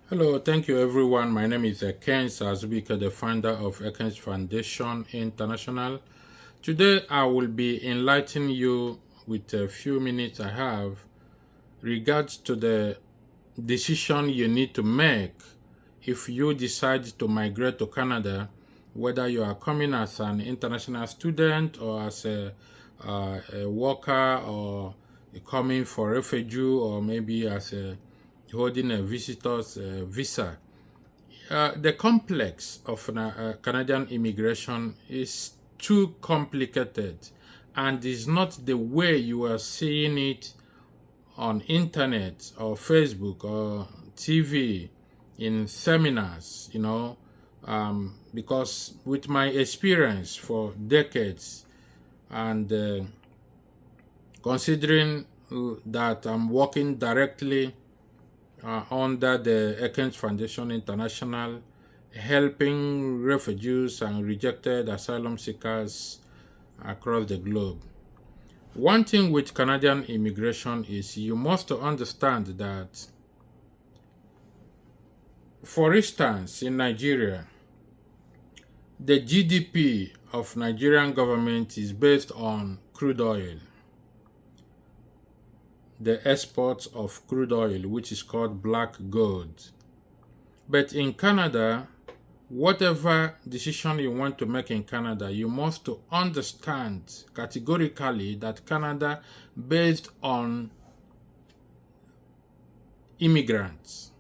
Hello, thank you everyone. My name is Ekens Azubike, the founder of Ekens Foundation International. Today I will be enlightening you with a few minutes I have regards to the decision you need to make if you decide to migrate to Canada, whether you are coming as an international student or as a worker or coming for refugee or maybe as a holding a visitor's visa. The complex of Canadian immigration is too complicated and is not the way you are seeing it on internet or Facebook or TV in seminars, because with my experience for decades and considering that I'm working directly under the Ekens Foundation International, helping refugees and rejected asylum seekers across the globe. One thing with Canadian immigration is you must understand that, for instance, in Nigeria, the GDP of Nigerian government is based on crude oil, the exports of crude oil, which is called black gold. But in Canada, whatever decision you want to make in Canada, you must to understand categorically that Canada based on immigrants.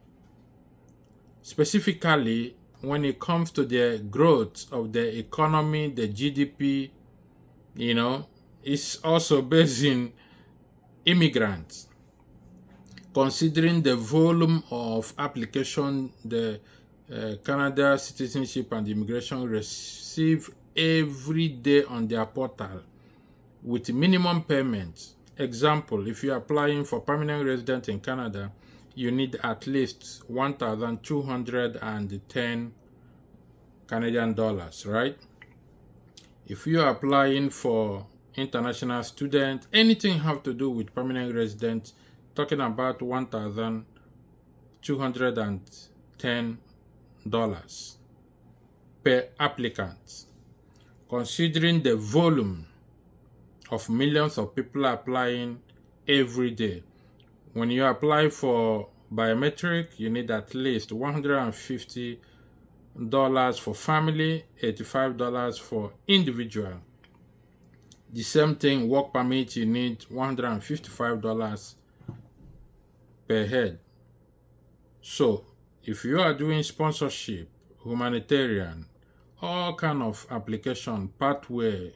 Specifically, when it comes to the growth of the economy, the GDP, is also based in immigrants. Considering the volume of application the Canada Citizenship and Immigration receive every day on their portal with minimum payments. Example, if you're applying for permanent resident in Canada, you need at least 1,210 Canadian dollars, right? If you're applying for international student, anything have to do with permanent resident, talking about 1,210 dollars per applicant. Considering the volume of millions of people applying every day, when you apply for biometric, you need at least $150 for family, $85 for individual. The same thing, work permit, you need $155 per head. So if you are doing sponsorship, humanitarian, all kind of application, pathway,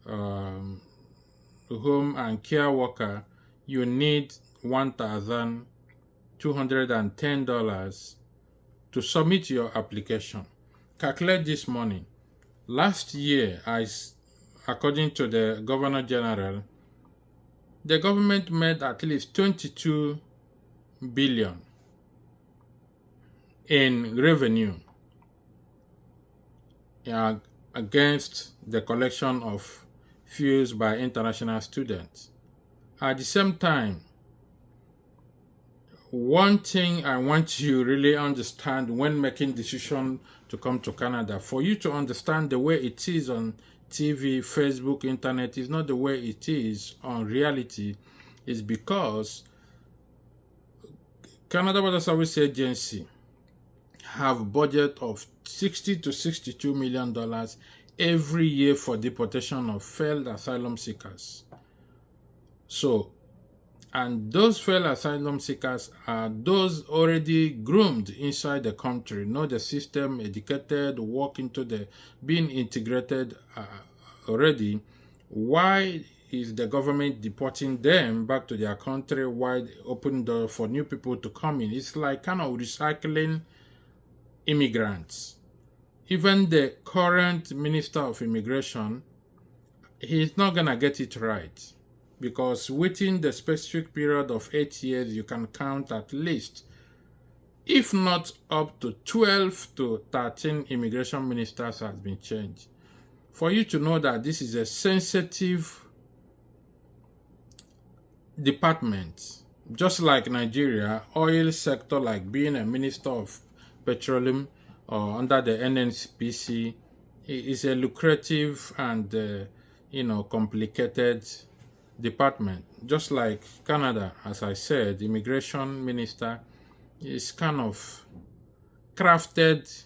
home and care worker, you need $1,210 to submit your application. Calculate this money. Last year, according to the Governor General, the government made at least 22 billion in revenue against the collection of fees by international students. At the same time, one thing I want you to really understand when making decision to come to Canada, for you to understand the way it is on TV, Facebook, internet is not the way it is on reality, is because Canada Border Service Agency have budget of $60 to $62 million every year for deportation of failed asylum seekers. So, and those failed asylum seekers are those already groomed inside the country, know the system, educated, work into the being integrated already. Why is the government deporting them back to their country? Why open door for new people to come in? It's like kind of recycling immigrants. Even the current Minister of Immigration, he's not gonna get it right, because within the specific period of 8 years, you can count at least, if not up to 12 to 13 immigration ministers has been changed. For you to know that this is a sensitive department, Just like Nigeria, oil sector, like being a minister of petroleum or under the NNPC, is a lucrative and complicated department. Just like Canada, as I said, immigration minister is kind of crafted.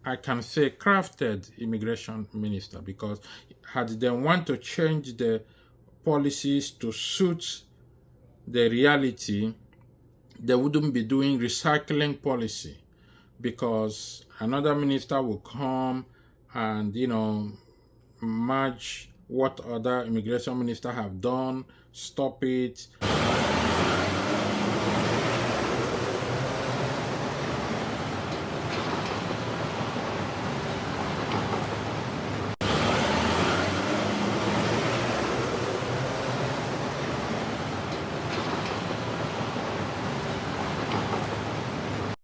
I can say crafted immigration minister, because had they want to change the policies to suit the reality, they wouldn't be doing recycling policy, because another minister will come and merge what other immigration minister have done, stop it,